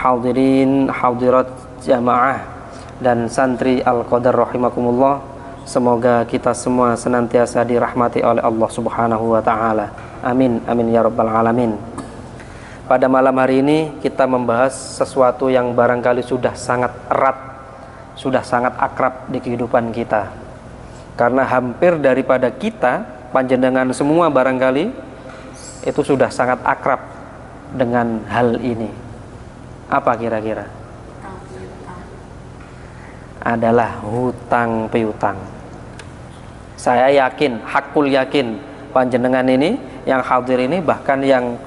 hadirin hadirat jamaah dan santri Al-Qadar rahimakumullah. Semoga kita semua senantiasa dirahmati oleh Allah Subhanahu wa taala. Amin amin ya rabbal alamin. Pada malam hari ini kita membahas sesuatu yang barangkali sudah sangat erat, sudah sangat akrab di kehidupan kita. Karena hampir daripada kita, panjenengan semua barangkali itu sudah sangat akrab dengan hal ini. Apa kira-kira? Adalah hutang piutang. Saya yakin, hakul yakin, panjenengan ini, yang hadir ini, bahkan yang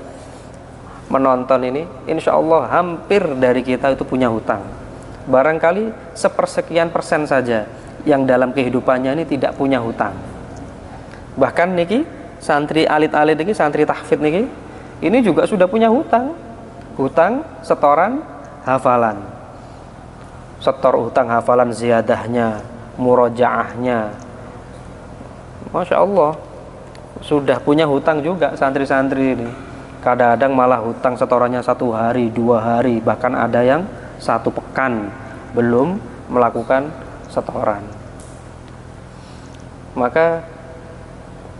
menonton ini, insya Allah hampir dari kita itu punya hutang. Barangkali sepersekian persen saja yang dalam kehidupannya ini tidak punya hutang. Bahkan niki santri alit-alit niki, santri tahfidz niki, ini juga sudah punya hutang. Hutang setoran hafalan. Setor hutang hafalan ziyadahnya, murojaahnya. Masya Allah, sudah punya hutang juga santri-santri ini. Kadang-kadang malah hutang setorannya 1 hari, 2 hari, bahkan ada yang 1 pekan belum melakukan setoran. Maka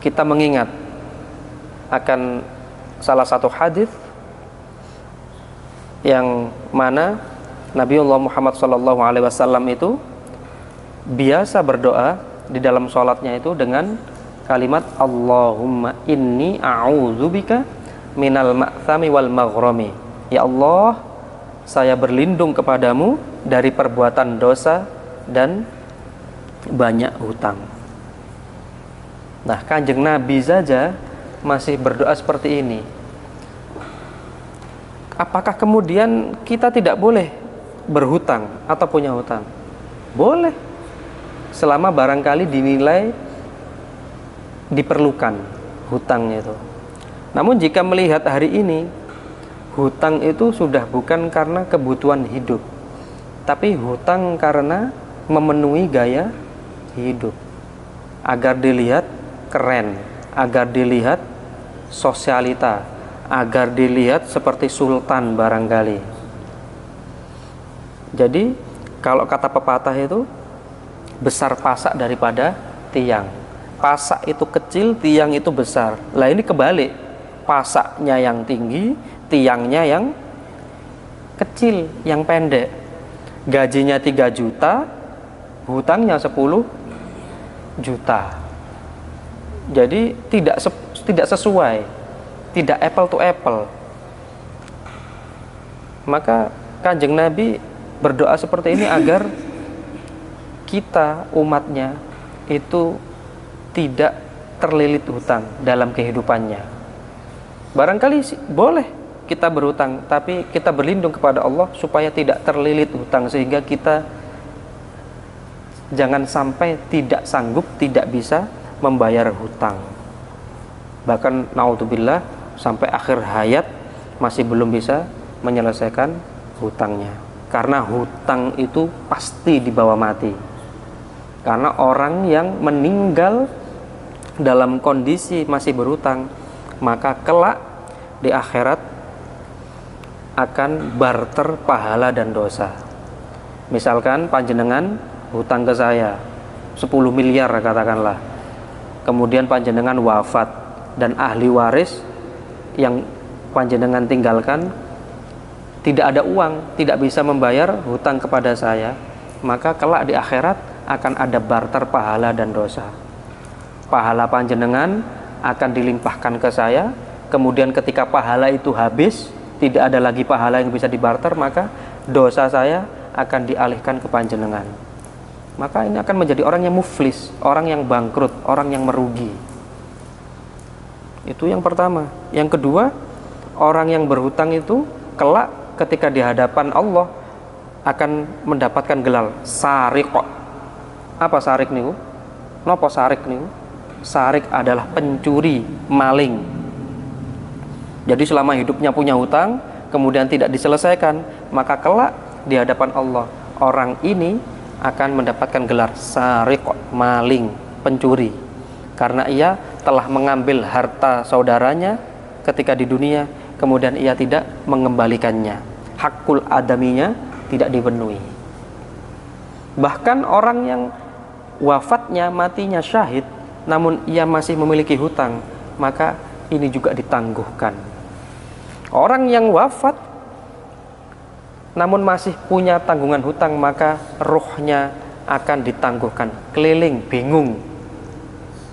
kita mengingat akan salah satu hadis yang mana Nabiullah Muhammad SAW itu biasa berdoa di dalam sholatnya itu dengan kalimat Allahumma inni a'udzubika minal ma'thami wal maghrami. Ya Allah, saya berlindung kepadamu dari perbuatan dosa dan banyak hutang. Nah, Kanjeng Nabi saja masih berdoa seperti ini. Apakah kemudian kita tidak boleh berhutang atau punya hutang? Boleh, selama barangkali dinilai diperlukan hutangnya itu. Namun jika melihat hari ini, hutang itu sudah bukan karena kebutuhan hidup, tapi hutang karena memenuhi gaya hidup, agar dilihat keren, agar dilihat sosialita, agar dilihat seperti sultan barangkali. Jadi kalau kata pepatah itu, besar pasak daripada tiang. Pasak itu kecil, tiang itu besar. Lah ini kebalik, pasaknya yang tinggi, tiangnya yang kecil, yang pendek. Gajinya 3 juta, hutangnya 10 juta. Jadi tidak sesuai, tidak apple to apple. Maka Kanjeng Nabi berdoa seperti ini agar kita umatnya itu tidak terlilit hutang dalam kehidupannya. Barangkali boleh kita berhutang, tapi kita berlindung kepada Allah supaya tidak terlilit hutang, sehingga kita jangan sampai tidak sanggup, tidak bisa membayar hutang. Bahkan naudzubillah sampai akhir hayat masih belum bisa menyelesaikan hutangnya. Karena hutang itu pasti dibawa mati. Karena orang yang meninggal dalam kondisi masih berhutang, maka kelak di akhirat akan barter pahala dan dosa. Misalkan panjenengan hutang ke saya 10 miliar katakanlah, kemudian panjenengan wafat dan ahli waris yang panjenengan tinggalkan tidak ada uang, tidak bisa membayar hutang kepada saya, maka kelak di akhirat akan ada barter pahala dan dosa. Pahala panjenengan akan dilimpahkan ke saya, kemudian ketika pahala itu habis, tidak ada lagi pahala yang bisa dibarter, maka dosa saya akan dialihkan ke panjenengan. Maka ini akan menjadi orang yang muflis, orang yang bangkrut, orang yang merugi. Itu yang pertama. Yang kedua, orang yang berhutang itu kelak ketika di hadapan Allah akan mendapatkan gelar sariq. Apa sarik niku? Napa sarik niku? Sarik adalah pencuri, maling. Jadi selama hidupnya punya hutang, kemudian tidak diselesaikan, maka kelak di hadapan Allah, orang ini akan mendapatkan gelar sariq, maling, pencuri. Karena ia telah mengambil harta saudaranya ketika di dunia, kemudian ia tidak mengembalikannya. hakul adaminya tidak dipenuhi. Bahkan orang yang wafatnya, matinya syahid, namun ia masih memiliki hutang, maka ini juga ditangguhkan. Orang yang wafat namun masih punya tanggungan hutang, maka ruhnya akan ditangguhkan. Keliling, bingung.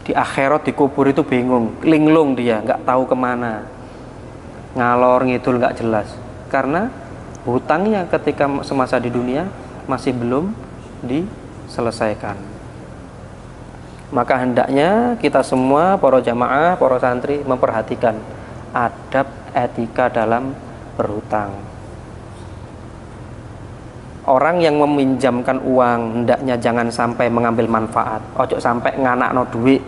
Di akhirat, di kubur itu bingung, linglung dia, nggak tahu kemana, ngalor ngidul nggak jelas, karena hutangnya ketika semasa di dunia masih belum diselesaikan. Maka hendaknya kita semua, para jamaah, para santri, memperhatikan adab etika dalam berhutang. Orang yang meminjamkan uang hendaknya jangan sampai mengambil manfaat. Ojo sampai nganakno duit.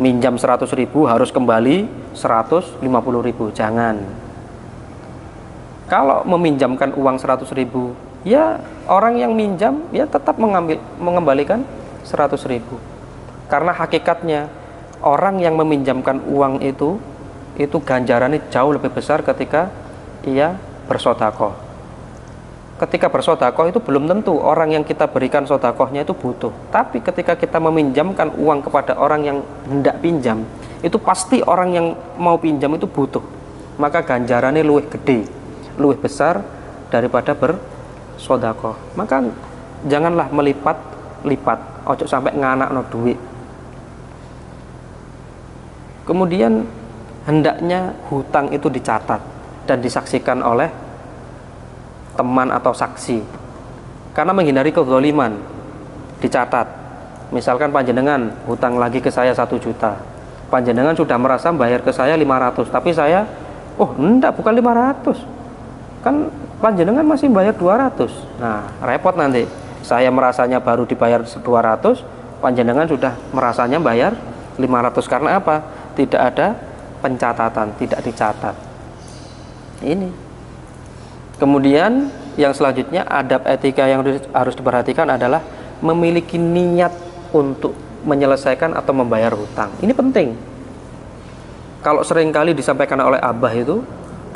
Minjam 100.000 harus kembali 150.000. Jangan. Kalau meminjamkan uang 100.000, ya orang yang minjam ya tetap mengembalikan 100.000. Karena hakikatnya orang yang meminjamkan uang itu ganjarannya jauh lebih besar ketika ia bersedekah. Ketika bersedekah itu belum tentu orang yang kita berikan sedekahnya itu butuh. Tapi ketika kita meminjamkan uang kepada orang yang hendak pinjam, itu pasti orang yang mau pinjam itu butuh. Maka ganjarannya luwih gede, luwih besar daripada bersedekah. Maka janganlah melipat-lipat, ojo sampai nganakno duit. Kemudian hendaknya hutang itu dicatat dan disaksikan oleh teman atau saksi, karena menghindari kezaliman. Dicatat, misalkan panjenengan hutang lagi ke saya 1 juta, panjenengan sudah merasa bayar ke saya 500, tapi saya enggak, bukan 500, kan panjenengan masih bayar 200. Nah repot nanti, saya merasanya baru dibayar 200, panjenengan sudah merasanya bayar 500. Karena apa? Tidak ada pencatatan, tidak dicatat. Ini. Kemudian yang selanjutnya, adab etika yang harus diperhatikan adalah memiliki niat untuk menyelesaikan atau membayar hutang. Ini penting. Kalau seringkali disampaikan oleh Abah itu,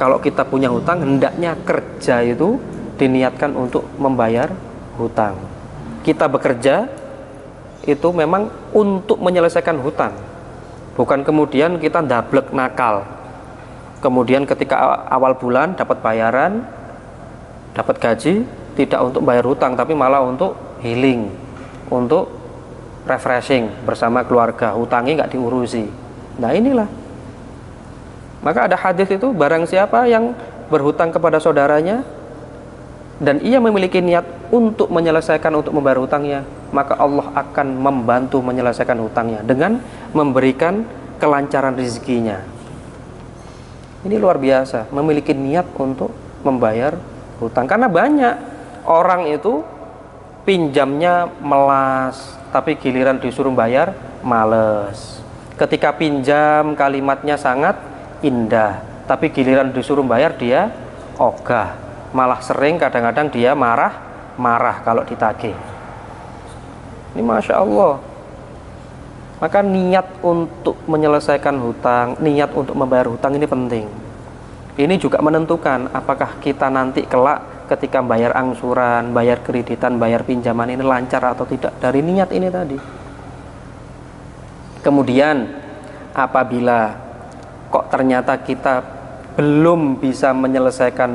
kalau kita punya hutang, hendaknya kerja itu diniatkan untuk membayar hutang. Kita bekerja itu memang untuk menyelesaikan hutang, bukan kemudian kita ndablek nakal. Kemudian ketika awal bulan dapat bayaran, dapat gaji, tidak untuk bayar hutang, tapi malah untuk healing, untuk refreshing bersama keluarga, hutangnya nggak diurusi. Nah inilah. Maka ada hadis itu, barang siapa yang berhutang kepada saudaranya dan ia memiliki niat untuk menyelesaikan, untuk membayar hutangnya, maka Allah akan membantu menyelesaikan hutangnya dengan memberikan kelancaran rezekinya. Ini luar biasa, memiliki niat untuk membayar hutang. Karena banyak orang itu pinjamnya melas, tapi giliran disuruh bayar males. Ketika pinjam kalimatnya sangat indah, tapi giliran disuruh bayar dia ogah. Malah sering kadang-kadang dia marah kalau ditagih. Ini Masya Allah. Maka niat untuk menyelesaikan hutang, niat untuk membayar hutang ini penting. Ini juga menentukan apakah kita nanti kelak ketika bayar angsuran, bayar kreditan, bayar pinjaman ini lancar atau tidak, dari niat ini tadi. Kemudian apabila kok ternyata kita belum bisa menyelesaikan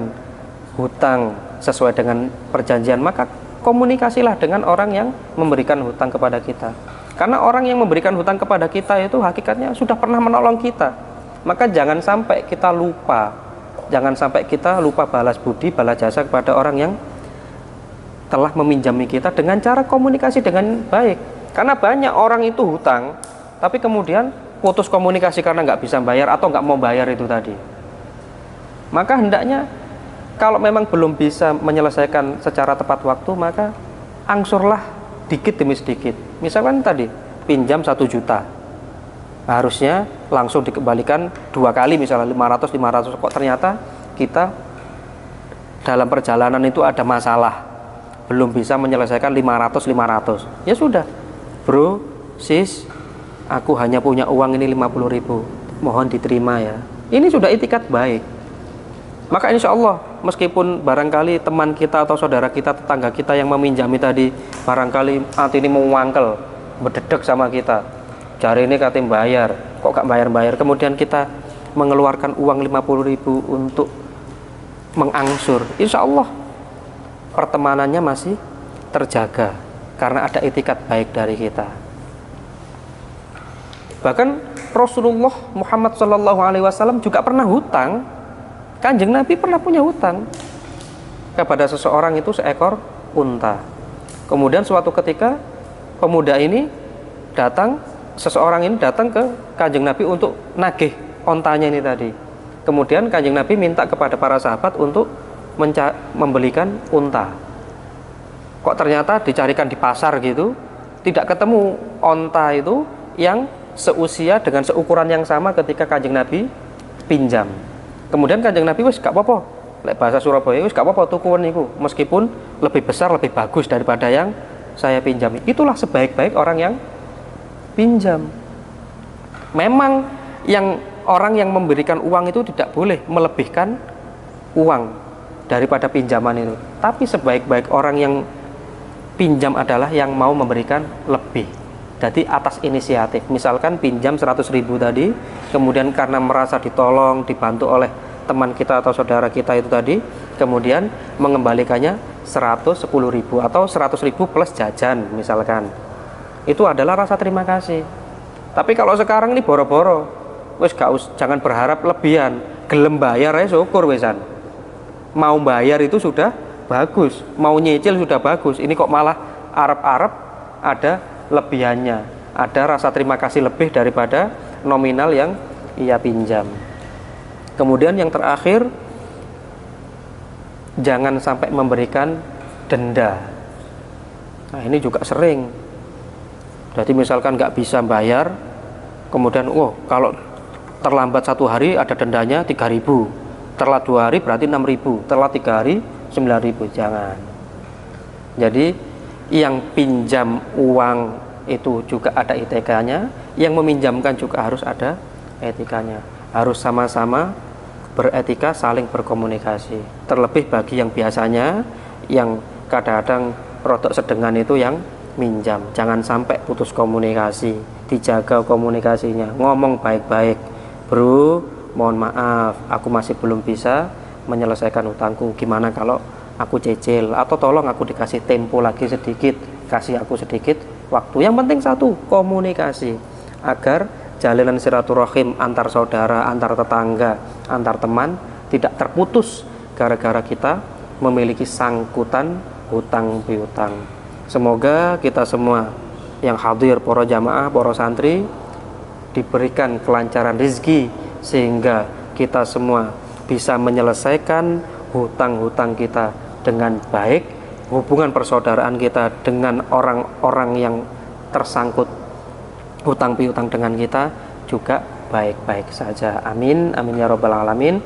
hutang sesuai dengan perjanjian, maka komunikasilah dengan orang yang memberikan hutang kepada kita. Karena orang yang memberikan hutang kepada kita itu hakikatnya sudah pernah menolong kita. Maka jangan sampai kita lupa. Jangan sampai kita lupa balas budi, balas jasa kepada orang yang telah meminjami kita dengan cara komunikasi dengan baik. Karena banyak orang itu hutang, tapi kemudian putus komunikasi karena nggak bisa bayar atau nggak mau bayar itu tadi. Maka hendaknya kalau memang belum bisa menyelesaikan secara tepat waktu, maka angsurlah dikit demi sedikit. Misalkan tadi pinjam 1 juta, harusnya langsung dikembalikan 2 kali, misalnya 500. Kok ternyata kita dalam perjalanan itu ada masalah, belum bisa menyelesaikan 500. Ya sudah, bro, sis, aku hanya punya uang ini 50.000, mohon diterima ya. Ini sudah itikat baik. Maka insya Allah meskipun barangkali teman kita atau saudara kita, tetangga kita yang meminjami tadi barangkali hati ini mewangkel, berdedek sama kita, jari ini katanya bayar, kok gak bayar-bayar, kemudian kita mengeluarkan uang 50.000 untuk mengangsur, insya Allah pertemanannya masih terjaga karena ada itikat baik dari kita. Bahkan Rasulullah Muhammad SAW juga pernah hutang. Kanjeng Nabi pernah punya hutang kepada seseorang itu seekor unta. Kemudian suatu ketika pemuda ini datang, seseorang ini datang ke Kanjeng Nabi untuk nagih ontanya ini tadi. Kemudian Kanjeng Nabi minta kepada para sahabat untuk membelikan unta. Kok ternyata dicarikan di pasar gitu, tidak ketemu onta itu yang seusia dengan seukuran yang sama ketika Kanjeng Nabi pinjam. Kemudian Kanjeng Nabi wis gak apa-apa, lek bahasa Surabaya wis gak apa-apa tukuan niku, meskipun lebih besar lebih bagus daripada yang saya pinjami. Itulah sebaik-baik orang yang pinjam. Memang yang orang yang memberikan uang itu tidak boleh melebihkan uang daripada pinjaman itu. Tapi sebaik-baik orang yang pinjam adalah yang mau memberikan lebih. Jadi atas inisiatif, misalkan pinjam 100.000 tadi, kemudian karena merasa ditolong, dibantu oleh teman kita atau saudara kita itu tadi, kemudian mengembalikannya 110.000 atau 100.000 plus jajan misalkan. Itu adalah rasa terima kasih. Tapi kalau sekarang ini boro-boro, wis jangan berharap lebihan, gelem bayar aja syukur wesan. Mau bayar itu sudah bagus, mau nyicil sudah bagus. Ini kok malah arep-arep ada lebihannya, ada rasa terima kasih lebih daripada nominal yang ia pinjam. Kemudian yang terakhir, jangan sampai memberikan denda. Nah ini juga sering. Jadi misalkan nggak bisa bayar, kemudian kalau terlambat 1 hari ada dendanya 3.000, telat 2 hari berarti 6.000, telat 3 hari 9.000. Jangan. Jadi yang pinjam uang itu juga ada etikanya, yang meminjamkan juga harus ada etikanya, harus sama-sama beretika, saling berkomunikasi. Terlebih bagi yang biasanya, yang kadang-kadang rodok sedengan itu yang minjam, jangan sampai putus komunikasi, dijaga komunikasinya, ngomong baik-baik, bro, mohon maaf, aku masih belum bisa menyelesaikan hutangku, gimana kalau aku cicil, atau tolong aku dikasih tempo lagi sedikit, kasih aku sedikit waktu. Yang penting satu, komunikasi, agar jalinan silaturahim antar saudara, antar tetangga, antar teman tidak terputus gara-gara kita memiliki sangkutan hutang piutang. Semoga kita semua yang hadir, para jamaah, para santri, diberikan kelancaran rezeki sehingga kita semua bisa menyelesaikan hutang-hutang kita dengan baik, hubungan persaudaraan kita dengan orang-orang yang tersangkut hutang piutang dengan kita juga baik-baik saja. Amin, amin ya robbal alamin.